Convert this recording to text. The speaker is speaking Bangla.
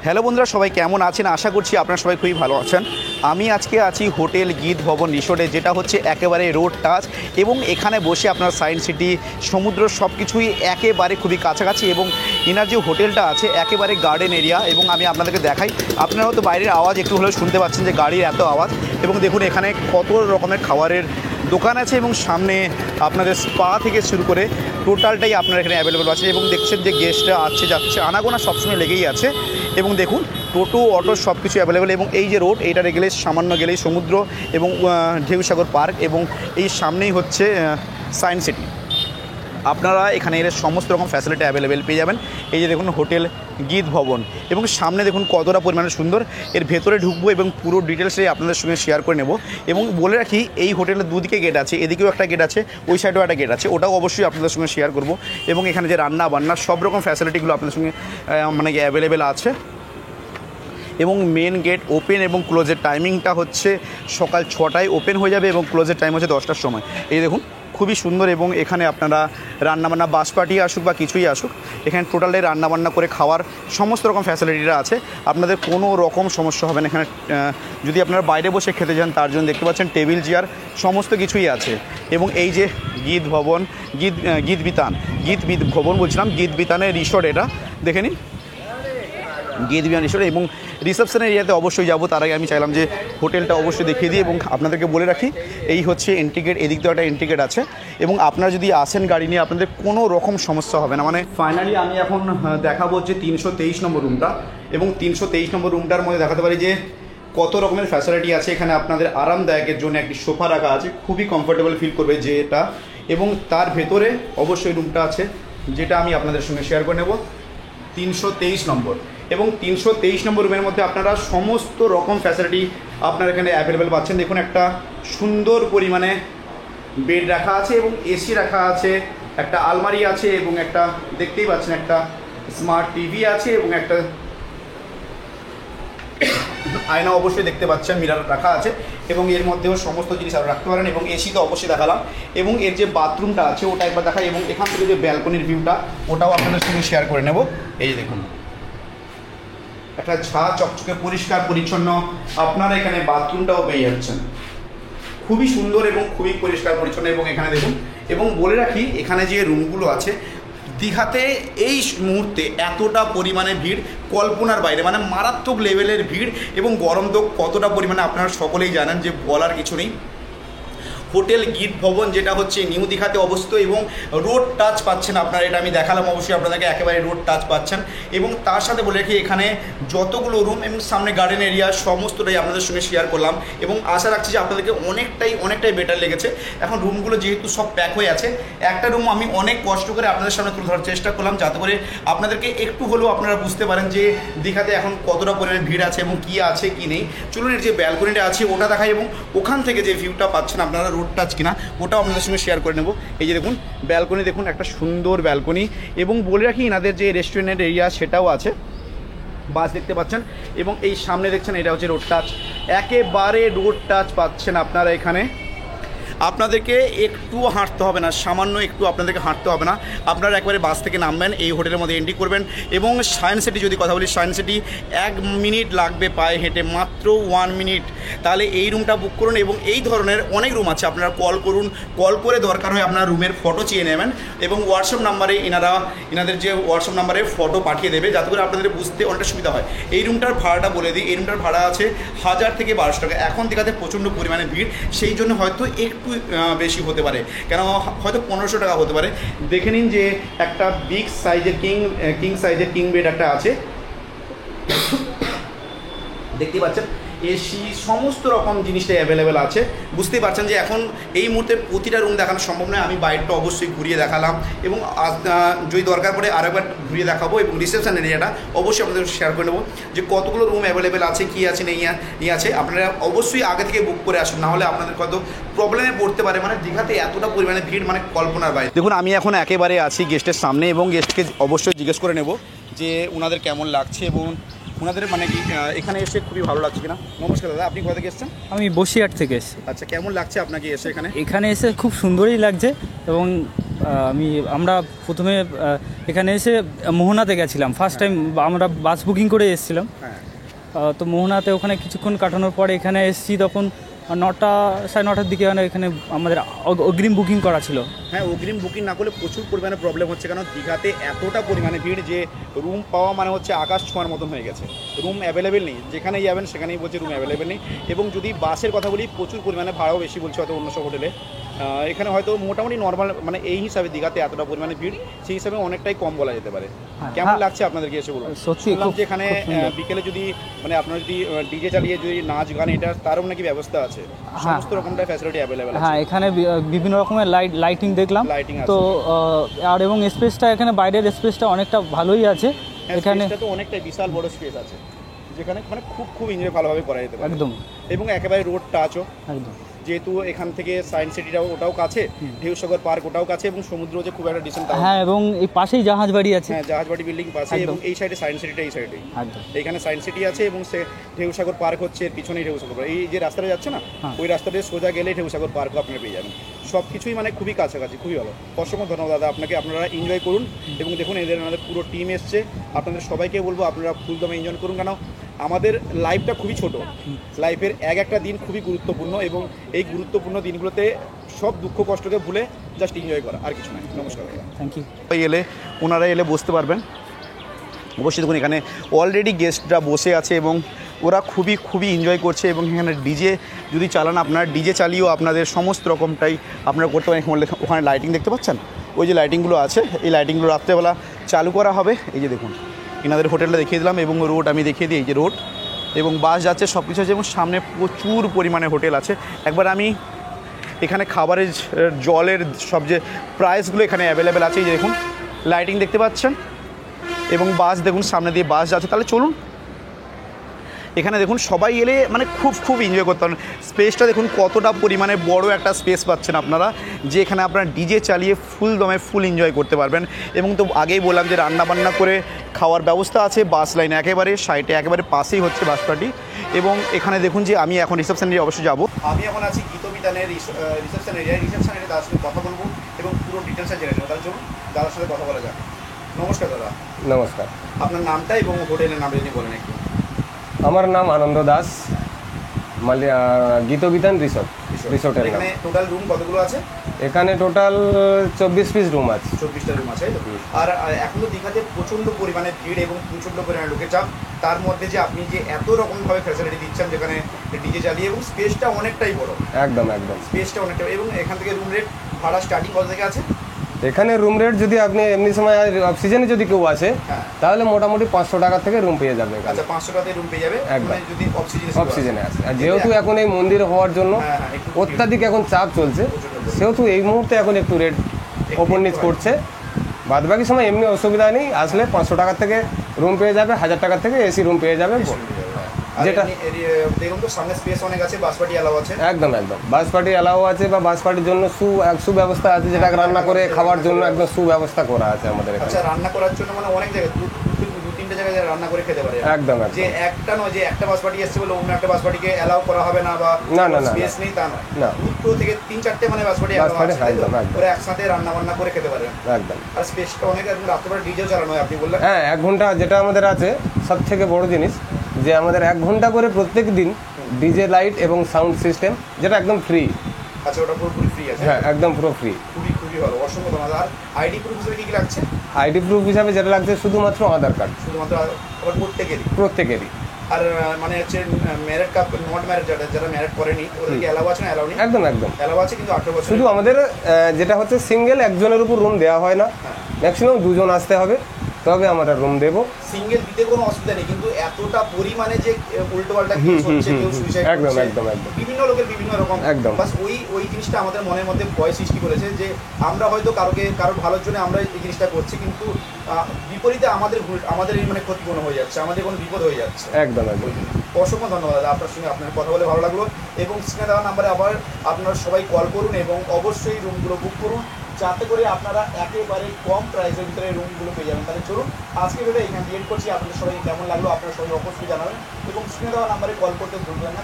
হ্যালো বন্ধুরা, সবাই কেমন আছেন? আশা করছি আপনারা সবাই খুবই ভালো আছেন। আমি আজকে আছি হোটেল গীত ভবন রিসোর্টে, যেটা হচ্ছে একেবারে রোড টাচ এবং এখানে বসে আপনার সায়েন্স সিটি, সমুদ্র সব কিছুই একেবারে খুবই কাছাকাছি এবং এনার যে হোটেলটা আছে একেবারে গার্ডেন এরিয়া। এবং আমি আপনাদেরকে দেখাই, আপনারা হয়তো বাইরের আওয়াজ একটু হলেও শুনতে পাচ্ছেন যে গাড়ির এত আওয়াজ। এবং দেখুন এখানে কত রকমের খাবারের দোকান আছে এবং সামনে আপনাদের স্পা থেকে শুরু করে টোটালটাই আপনার এখানে অ্যাভেলেবেল আছে। এবং দেখছেন যে গেস্টরা আসছে যাচ্ছে, আনাগোনা সবসময় লেগেই আছে। এবং দেখুন টোটো অটো সব কিছু অ্যাভেলেবেল। এবং এই যে রোড, এইটারে গেলে সামান্য গেলেই সমুদ্র এবং ঢেউসাগর পার্ক এবং এই সামনেই হচ্ছে সায়েন্স সিটি। আপনারা এখানে এর সমস্ত রকম ফ্যাসিলিটি অ্যাভেলেবেল পেয়ে যাবেন। এই যে দেখুন হোটেল গীত ভবন এবং সামনে দেখুন কতটা পরিমাণে সুন্দর। এর ভেতরে ঢুকবো এবং পুরো ডিটেলসটাই আপনাদের সঙ্গে শেয়ার করে নেব। এবং বলে রাখি, এই হোটেলের দুদিকে গেট আছে, এদিকেও একটা গেট আছে, ওই সাইডেও একটা গেট আছে, ওটাও অবশ্যই আপনাদের সঙ্গে শেয়ার করব। এবং এখানে যে রান্না বান্না সব রকম ফ্যাসিলিটিগুলো আপনাদের সঙ্গে মানে অ্যাভেলেবেল আছে। এবং মেন গেট ওপেন এবং ক্লোজের টাইমিংটা হচ্ছে সকাল 6টায় ওপেন হয়ে যাবে এবং ক্লোজের টাইম হচ্ছে 10টার সময়। এই দেখুন খুবই সুন্দর। এবং এখানে আপনারা রান্নাবান্না, বাস পার্টি আসুক বা কিছুই আসুক, এখানে টোটালি রান্নাবান্না করে খাওয়ার সমস্ত রকম ফ্যাসিলিটিটা আছে। আপনাদের কোনো রকম সমস্যা হবে না। এখানে যদি আপনারা বাইরে বসে খেতে যান তার জন্য দেখতে পাচ্ছেন টেবিল চেয়ার সমস্ত কিছুই আছে। এবং এই যে গীত ভবন, গীত ভবন বলছিলাম, গীত বিতানের রিসোর্ট, এটা দেখে নিন গীত বিতান রিসোর্ট। এবং রিসেপশনের এরিয়াতে অবশ্যই যাব, তার আগে আমি চাইলাম যে হোটেলটা অবশ্যই দেখিয়ে দিই। এবং আপনাদেরকে বলে রাখি, এই হচ্ছে এন্ট্রি গেট, এদিক দিয়ে একটা এন্ট্রি গেট আছে। এবং আপনারা যদি আসেন গাড়ি নিয়ে, আপনাদের কোনো রকম সমস্যা হবে না। মানে ফাইনালি আমি এখন দেখাবো হচ্ছে 323 নম্বর রুমটা। এবং 323 নম্বর রুমটার মধ্যে দেখাতে পারি যে কত রকমের ফ্যাসিলিটি আছে। এখানে আপনাদের আরামদায়কের জন্য একটি সোফা রাখা আছে, খুবই কমফোর্টেবল ফিল করবে যে এটা। এবং তার ভেতরে অবশ্যই রুমটা আছে, যেটা আমি আপনাদের সঙ্গে শেয়ার করে নেব, 323 নম্বর। এবং 323 নম্বর রুমের মধ্যে আপনারা সমস্ত রকম ফ্যাসিলিটি আপনারা এখানে অ্যাভেলেবেল পাচ্ছেন। দেখুন একটা সুন্দর পরিমাণে বেড রাখা আছে এবং এসি রাখা আছে, একটা আলমারি আছে এবং একটা দেখতেই পাচ্ছেন একটা স্মার্ট টিভি আছে এবং একটা আয়না অবশ্যই দেখতে পাচ্ছেন, মিরর রাখা আছে। এবং এর মধ্যেও সমস্ত জিনিস আর রাখতে পারেন। এবং এসি তো অবশ্যই দেখালাম। এবং এর যে বাথরুমটা আছে ওটা একবার দেখাই। এবং এখান থেকে যে ব্যালকনির ভিউটা ওটাও আপনাদের সঙ্গে শেয়ার করে নেব। এই দেখুন একটা ঝাঁ চকচকে পরিষ্কার পরিচ্ছন্ন আপনারা এখানে বাথরুমটাও পেয়ে যাচ্ছেন, খুবই সুন্দর এবং খুবই পরিষ্কার পরিচ্ছন্ন। এবং এখানে দেখুন, এবং বলে রাখি এখানে যে রুমগুলো আছে দীঘাতে এই মুহূর্তে এতটা পরিমাণে ভিড় কল্পনার বাইরে, মানে মারাত্মক লেভেলের ভিড়। এবং গরম তো কতটা পরিমাণে আপনারা সকলেই জানেন যে বলার কিছু নেই। হোটেল গীত ভবন যেটা হচ্ছে নিউ দীঘাতে অবস্থিত এবং রোড টাচ পাচ্ছেন আপনারা, এটা আমি দেখালাম অবশ্যই আপনাদেরকে, একেবারে রোড টাচ পাচ্ছেন। এবং তার সাথে বলে রাখি এখানে যতগুলো রুম এবং সামনে গার্ডেন এরিয়া সমস্তটাই আপনাদের সঙ্গে শেয়ার করলাম। এবং আশা রাখছি যে আপনাদেরকে অনেকটাই বেটার লেগেছে। এখন রুমগুলো যেহেতু সব প্যাক হয়ে আছে, একটা রুম আমি অনেক কষ্ট করে আপনাদের সামনে তুলে ধরার চেষ্টা করলাম, যাতে করে আপনাদেরকে একটু হলেও আপনারা বুঝতে পারেন যে দীঘাতে এখন কতটা পরিমাণে ভিড় আছে এবং কী আছে কী নেই। চলুন এর যে ব্যালকনিটা আছে ওটা দেখাই এবং ওখান থেকে যে ভিউটা পাচ্ছেন আপনারা রোড টাচ কিনা ওটাও আপনাদের সঙ্গে শেয়ার করে নেব। এই যে দেখুন ব্যালকনি, দেখুন একটা সুন্দর ব্যালকনি। এবং বলে রাখি এনাদের যে রেস্টুরেন্টের এরিয়া সেটাও আছে, বাস দেখতে পাচ্ছেন। এবং এই সামনে দেখছেন এটা হচ্ছে রোড টাচ, একেবারে রোড টাচ পাচ্ছেন আপনারা এখানে। আপনাদেরকে একটু হাঁটতে হবে না, সামান্য একটু আপনাদেরকে হাঁটতে হবে না। আপনারা একবারে বাস থেকে নামবেন, এই হোটেলের মধ্যে এন্ট্রি করবেন। এবং সায়েন্স সিটি যদি কথা বলি, সায়েন্স সিটি 1 মিনিট লাগবে পায়ে হেঁটে, মাত্র 1 মিনিট। তাহলে এই রুমটা বুক করুন। এবং এই ধরনের অনেক রুম আছে, আপনারা কল করুন, কল করে দরকার হয় আপনার রুমের ফটো চেয়ে নেবেন। এবং হোয়াটসঅ্যাপ নাম্বারে এনাদের যে হোয়াটসঅ্যাপ নাম্বারে ফটো পাঠিয়ে দেবে, যাতে করে আপনাদের বুঝতে অনেকটা সুবিধা হয়। এই রুমটার ভাড়াটা বলে দিই, এই রুমটার ভাড়া আছে 1000 থেকে 1200 টাকা। এখন দীঘাতে প্রচণ্ড পরিমাণে ভিড়, সেই জন্য হয়তো একটু বেশি হতে পারে, কেন হয়তো 1500 টাকা হতে পারে। দেখে নিন যে একটা বিগ সাইজের কিং সাইজের কিং বেড একটা আছে, দেখতে পাচ্ছেন। এসি সমস্ত রকম জিনিসটাই অ্যাভেলেবেল আছে। বুঝতেই পারছেন যে এখন এই মুহূর্তে প্রতিটা রুম দেখানো সম্ভব নয়, আমি বাইরটা অবশ্যই ঘুরিয়ে দেখালাম। এবং যদি দরকার পড়ে আরেকবার ঘুরিয়ে দেখাবো। এবং রিসেপশন এরিয়াটা অবশ্যই আপনাদের শেয়ার করে নেবো যে কতগুলো রুম অ্যাভেলেবেল আছে, কী আছে নেই আছে। আপনারা অবশ্যই আগে থেকে বুক করে আসুন, নাহলে আপনাদের কত প্রবলেমে পড়তে পারে। মানে দীঘাতে এতটা পরিমাণে ভিড়, মানে কল্পনার বাইরে। দেখুন আমি এখন একেবারে আছি গেস্টের সামনে এবং গেস্টকে অবশ্যই জিজ্ঞেস করে নেব যে ওনাদের কেমন লাগছে এবং ওনাদের মানে কি এখানে এসে খুবই ভালো লাগছে কিনা। নমস্কার দাদা, আপনি কোথা থেকে এসেছেন? আমি বসিরহাট থেকে এসেছি। আচ্ছা, কেমন লাগছে আপনাকে এসে? এখানে এসে খুব সুন্দরই লাগছে এবং আমরা প্রথমে এখানে এসে মোহনাতে গেছিলাম ফার্স্ট টাইম, আমরা বাস বুকিং করে এসেছিলাম। তো মোহনাতে ওখানে কিছুক্ষণ কাটানোর পরে এখানে এসেছি, তখন 9টা 9:30 দিকে এখানে আমাদের অগ্রিম বুকিং করা ছিল। হ্যাঁ, অগ্রিম বুকিং না করলে প্রচুর পরিমাণে প্রবলেম হচ্ছে, কারণ দীঘাতে এতটা পরিমাণে ভিড় যে রুম পাওয়া মানে হচ্ছে আকাশ ছোঁয়ার মতন হয়ে গেছে। রুম অ্যাভেলেবেল নেই, যেখানেই যাবেন সেখানেই বলছে রুম অ্যাভেলেবেল নেই। এবং যদি বাসের কথা বলি, প্রচুর পরিমাণে ভাড়াও বেশি বলছে হয়তো অন্য সব হোটেলে। এখানে হয়তো মোটামুটি নর্মাল, মানে এই হিসাবে দীঘাতে এতটা পরিমাণে ভিড়, সেই হিসাবে অনেকটাই কম বলা যেতে পারে। কেমন লাগছে আপনাদেরকে এসে বলুন? সত্যি যে এখানে বিকেলে যদি মানে আপনারা যদি ডিজে চালিয়ে যদি নাচ গান, এটা তারও নাকি ব্যবস্থা আছে, সমস্ত রকমটা ফ্যাসিলিটি অ্যাভেলেবেল আছে। হ্যাঁ, এখানে বিভিন্ন রকমের লাইটিং দেখলাম তো, আর এবং স্পেসটা এখানে বাইরের স্পেসটা অনেকটা ভালোই আছে। এখানে তো অনেকটাই বিশাল বড় স্পেস আছে, যেখানে মানে খুব এনজয় ভালোভাবে করা যেতে পারে একদম। এবং একেবারে রোড টাচও একদম, যেহেতু এখান থেকে সায়েন্স সিটিটাও ওটাও কাছে, ঢেউসাগর পার্ক ওটাও কাছে, এবং সমুদ্র যে খুব একটা ডিসেন্ট। হ্যাঁ, এবং এই পাশেই জাহাজ বাড়ি আছে। হ্যাঁ, জাহাজ বাড়ি বিল্ডিং পাশে, এবং এই সাইডে সায়েন্স সিটিটা, এই সাইডে এইখানে সায়েন্স সিটি আছে, এবং সে ঢেউসাগর পার্ক হচ্ছে এর পিছনেই ঢেউসাগর পার্ক। এই যে রাস্তাটা যাচ্ছে না, ওই রাস্তাতে সোজা গেলে ঢেউসাগর পার্কও আপনি পেয়ে যাবেন। সব কিছুই মানে খুবই কাছাকাছি, খুবই ভালো। অসংখ্য ধন্যবাদ দাদা আপনাকে, আপনারা এনজয় করুন। এবং দেখুন আমাদের পুরো টিম এসছে, আপনাদের সবাইকে বলবো আপনারা ফুল দমে এনজয় করুন, কেন আমাদের লাইফটা খুবই ছোট, লাইফের একটা দিন খুবই গুরুত্বপূর্ণ, এবং এই গুরুত্বপূর্ণ দিনগুলোতে সব দুঃখ কষ্টকে ভুলে জাস্ট এনজয় করা, আর কিছু নয়। নমস্কার, থ্যাংক ইউ। ওনারা এলে বসতে পারবেন। অবশ্যই দেখুন এখানে অলরেডি গেস্টরা বসে আছে এবং ওরা খুবই এনজয় করছে। এবং এখানে ডিজে যদি চালান, আপনারা ডিজে চালিয়েও আপনাদের সমস্ত রকমটাই আপনারা করতে পারেন। ওখানে লাইটিং দেখতে পাচ্ছেন, ওই যে লাইটিংগুলো আছে, এই লাইটিংগুলো রাত্রেবেলা চালু করা হবে। এই যে দেখুন এনাদের হোটেলটা দেখিয়ে দিলাম, এবং রোড আমি দেখিয়ে দিই, এই যে রোড এবং বাস যাচ্ছে, সব কিছু আছে, এবং সামনে প্রচুর পরিমাণে হোটেল আছে। একবার আমি এখানে খাবারের, জলের সব যে প্রাইসগুলো এখানে অ্যাভেলেবেল আছে। এই যে দেখুন লাইটিং দেখতে পাচ্ছেন, এবং বাস দেখুন সামনে দিয়ে বাস যাচ্ছে। তাহলে চলুন, এখানে দেখুন সবাই এলে মানে খুব এনজয় করতে পারেন। স্পেসটা দেখুন কতটা পরিমাণে বড় একটা স্পেস পাচ্ছেন আপনারা, যে এখানে আপনারা ডিজে চালিয়ে ফুল দমে ফুল এনজয় করতে পারবেন। এবং তো আগেই বললাম যে রান্নাবান্না করে খাওয়ার ব্যবস্থা আছে, বাস লাইনে একেবারে সাইডে একেবারে পাশেই হচ্ছে বাস পার্টি। এবং এখানে দেখুন যে আমি এখন রিসেপশন এরিয়া অবশ্যই যাবো। আমি এখন আছি গীতবিতানের রিসেপশন এরিয়ায়। রিসেপশন এরিয়া তার সাথে কথা বলবো এবং পুরো ডিটেলসটা জেনে নেবো। তার জন্য দাদার সাথে কথা বলা যাক। নমস্কার দাদা। নমস্কার। আপনার নামটা এবং হোটেলের নাম যদি বলেন একটু। আমার নাম আনন্দ দাস, গীতবিতান রিসোর্টের। এখানে টোটাল রুম কতগুলো আছে? এখানে টোটাল 24 পিস রুম আছে। 24টা রুম আছে। আর এখন তো দীঘাতে প্রচণ্ড পরিমাণে ভিড় এবং প্রচণ্ড পরিমাণে লোকের চাপ, তার মধ্যে যে আপনি যে এত রকমভাবে ফ্যাসিলিটি দিচ্ছেন, যেখানে ডিজে চালিয়ে, এবং স্পেসটা অনেকটাই বড়। একদম স্পেসটা অনেকটাই। এবং এখান থেকে রুম রেট ভাড়া স্টার্টিং কত থেকে আছে? এখানে রুম রেট যদি আপনি এমনি সময় অফ সিজনে যদি কেউ আসে, তাহলে মোটামুটি 500 টাকা থেকে রুম পেয়ে যাবে। আচ্ছা, 500 টাকাতে রুম পেয়ে যাবে যদি অফ সিজনে আসে। আর যেহেতু এখন এই মন্দির হওয়ার জন্য অত্যাধিক এখন চাপ চলছে, সেহেতু এই মুহূর্তে এখন একটু রেট ওপর নিচ করছে। বাদবাকি সময় এমনি অসুবিধা নেই, আসলে 500 টাকা থেকে রুম পেয়ে যাবে, 1000 টাকা থেকে এসি রুম পেয়ে যাবে। যেটা দেখুন তো সামনে স্পেস অনেক আছে, বাস পার্টি অ্যালাউ আছে। একদম বাস পার্টি অ্যালাউ আছে, বা বাস পার্টির জন্য সুব্যবস্থা আছে, যেটা রান্না করে খাওয়ার জন্য একদম সুব্যবস্থা করা আছে আমাদের এখানে। আচ্ছা, রান্না করার জন্য মানে অনেক জায়গায়, দু-তিনটে জায়গায় রান্না করে খেতে পারে। একদম যে একটা নয় যে একটা বাস পার্টি এসছে বলে অন্য একটা বাস পার্টিকে অ্যালাউ করা হবে না, বা স্পেস নেই তা নয়। দুটো থেকে 3-4টে মানে বাস পার্টি করে একসাথে রান্না বান্না করে খেতে পারেন। একদম। আর স্পেসটা অনেক, এবং রাত্রেবেলা ডিজেও চালানো হয় আপনি বললেন। হ্যাঁ, 1 ঘন্টা যেটা আমাদের আছে সব থেকে বড় জিনিস, যে আমাদের 1 ঘন্টা করে প্রত্যেক দিন ডিজে লাইট এবং সাউন্ড সিস্টেম, যেটা একদম ফ্রি। আচ্ছা, ওটা পুরোপুরি ফ্রি আছে? হ্যাঁ, একদম পুরো ফ্রি। খুবই ভালো, অসংখ্য ধন্যবাদ। আর আইডি প্রুফ হিসেবে কি লাগছে? আইডি প্রুফ হিসাবে যেটা লাগছে শুধুমাত্র আধার কার্ড। শুধুমাত্র? আবার প্রত্যেকেরই। আর মানে হচ্ছে ম্যারেড কাপল, নট ম্যারেড, যারা ম্যারেড করেনি ওদেরকে অ্যালাউ আছে না? অ্যালাউ নেই? একদম অ্যালাউ আছে, কিন্তু 18 বছর। শুধু আমাদের যেটা হচ্ছে সিঙ্গেল একজনের উপর রুম দেওয়া হয় না, ম্যাক্সিমাম 2 জন আসতে হবে, তবে আমরা রুম দেবো। সিঙ্গেল দিতে কোনো অসুবিধা নেই, কিন্তু এতটা পরিমাণে যে উল্টোপাল্টা কেস হচ্ছে, কেউ সুইসাইড করছে, একদম বিভিন্ন লোকের বিভিন্ন রকম, বাস ওই জিনিসটা আমাদের মনের মধ্যে ভয় সৃষ্টি করেছে, যে আমরা হয়তো কারোর ভালোর জন্য আমরা এই জিনিসটা করছি, কিন্তু বিপরীতে আমাদের মানে ক্ষতিপূর্ণ হয়ে যাচ্ছে, আমাদের কোনো বিপদ হয়ে যাচ্ছে। একদম। অসংখ্য ধন্যবাদ দাদা, আপনার সঙ্গে আপনার কথা বলে ভালো লাগলো। এবং স্ক্রিনে দেওয়া নাম্বারে আবার আপনারা সবাই কল করুন এবং অবশ্যই রুমগুলো বুক করুন, যাতে করে আপনারা একেবারে কম প্রাইসের ভিতরে রুমগুলো পেয়ে যাবেন। তাহলে চলুন আজকে ভিডিও এখানে এন্ড করছি। আপনাদের সবাই কেমন লাগলো আপনারা সবাই অবশ্যই জানাবেন, এবং স্ক্রিনে দেওয়া নাম্বারে কল করতে ভুলবেন না।